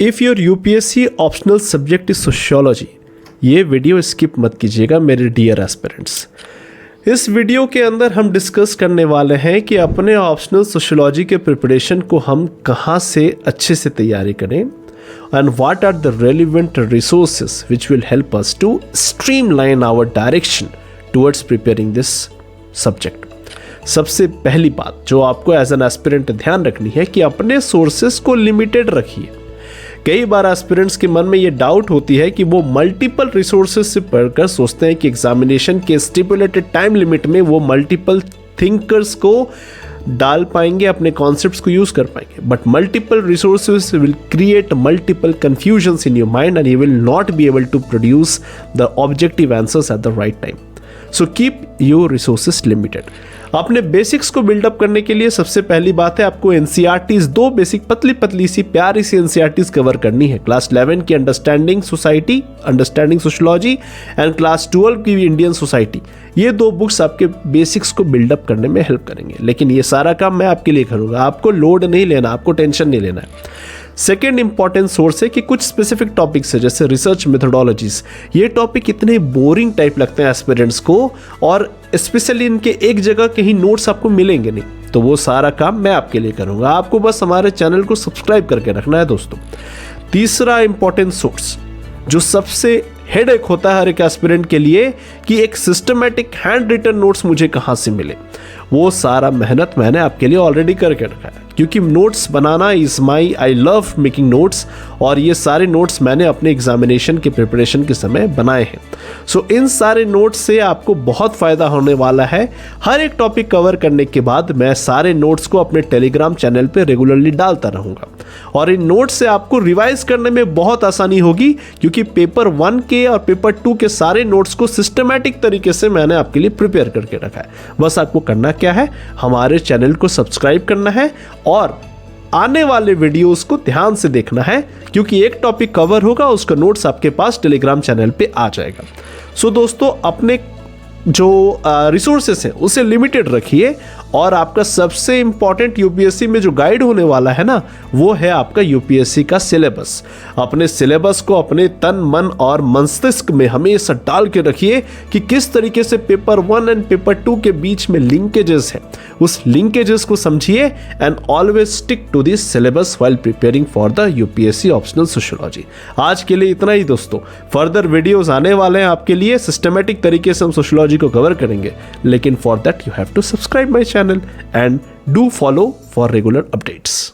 If your UPSC optional subject is sociology, ये video skip मत कीजिएगा मेरे डियर एस्पिरेंट्स। इस वीडियो के अंदर हम डिस्कस करने वाले हैं कि अपने ऑप्शनल सोशियोलॉजी के प्रिपरेशन को हम कहाँ से अच्छे से तैयारी करें and what are the relevant resources which will help us to streamline our direction towards preparing this subject। सबसे पहली बात जो आपको एज एन एस्पिरेंट ध्यान रखनी है कि अपने सोर्सेस को लिमिटेड रखिए। कई बार एस्पिरेंट्स के मन में ये डाउट होती है कि वो मल्टीपल रिसोर्सेज से पढ़कर सोचते हैं कि एग्जामिनेशन के स्टिपुलेटेड टाइम लिमिट में वो मल्टीपल थिंकर्स को डाल पाएंगे, अपने कॉन्सेप्ट्स को यूज कर पाएंगे, but multiple resources will create multiple confusions in your mind and you will not be able to produce the objective answers at the right time. So keep your resources limited. अपने basics को build up करने के लिए सबसे पहली बात है आपको एनसीईआरटीज, दो बेसिक पतली पतली सी प्यारी सी एनसीईआरटीज कवर करनी है। क्लास 11 की understanding society, understanding sociology and class 12 की इंडियन सोसाइटी। ये दो बुक्स आपके बेसिक्स को बिल्डअप करने में हेल्प करेंगे, लेकिन ये सारा काम मैं आपके लिए करूँगा, आपको लोड नहीं लेना, आपको टेंशन नहीं लेना है। सेकेंड इंपॉर्टेंट सोर्स है कि कुछ स्पेसिफिक टॉपिक्स है जैसे रिसर्च मेथोडोलॉजीज। ये टॉपिक इतने बोरिंग टाइप लगते हैं एस्पिरेंट्स को, और स्पेशली इनके एक जगह कहीं नोट्स आपको मिलेंगे नहीं, तो वो सारा काम मैं आपके लिए करूँगा। आपको बस हमारे चैनल को सब्सक्राइब करके रखना है दोस्तों। तीसरा इंपॉर्टेंट सोर्स जो सबसे हेडेक होता है हर एक एस्पिरेंट के लिए कि एक सिस्टमैटिक हैंड रिटन नोट्स मुझे कहाँ से मिले, वो सारा मेहनत मैंने आपके लिए ऑलरेडी करके रखा है, क्योंकि notes banana is my, I love making notes, और ये सारे नोट्स मैंने अपने एग्जामिनेशन के प्रिपरेशन के समय बनाए हैं। सो इन सारे नोट्स से आपको बहुत फ़ायदा होने वाला है। हर एक टॉपिक कवर करने के बाद मैं सारे नोट्स को अपने टेलीग्राम चैनल पे रेगुलरली डालता रहूँगा, और इन नोट्स से आपको रिवाइज करने में बहुत आसानी होगी, क्योंकि पेपर 1 के और पेपर 2 के सारे नोट्स को सिस्टमैटिक तरीके से मैंने आपके लिए प्रिपेयर करके रखा है। बस आपको करना क्या है, हमारे चैनल को सब्सक्राइब करना है और आने वाले वीडियोस को ध्यान से देखना है, क्योंकि एक टॉपिक कवर होगा उसका नोट्स आपके पास टेलीग्राम चैनल पे आ जाएगा। सो दोस्तों, अपने जो रिसोर्सेस हैं उसे लिमिटेड रखिए, और आपका सबसे इंपॉर्टेंट यूपीएससी में जो गाइड होने वाला है ना, वो है आपका यूपीएससी का सिलेबस। अपने सिलेबस को अपने तन मन और मस्तिष्क में हमेशा डाल के रखिए कि किस तरीके से पेपर 1 एंड पेपर 2 के बीच में लिंकेजेस हैं, उस लिंकेजेस को समझिए and always stick to this syllabus while preparing for the UPSC optional sociology. आज के लिए इतना ही दोस्तों, फर्दर वीडियोस आने वाले हैं आपके लिए, सिस्टमैटिक तरीके से हम सोशियोलॉजी को कवर करेंगे, लेकिन for that you have to subscribe my channel and do follow for regular updates।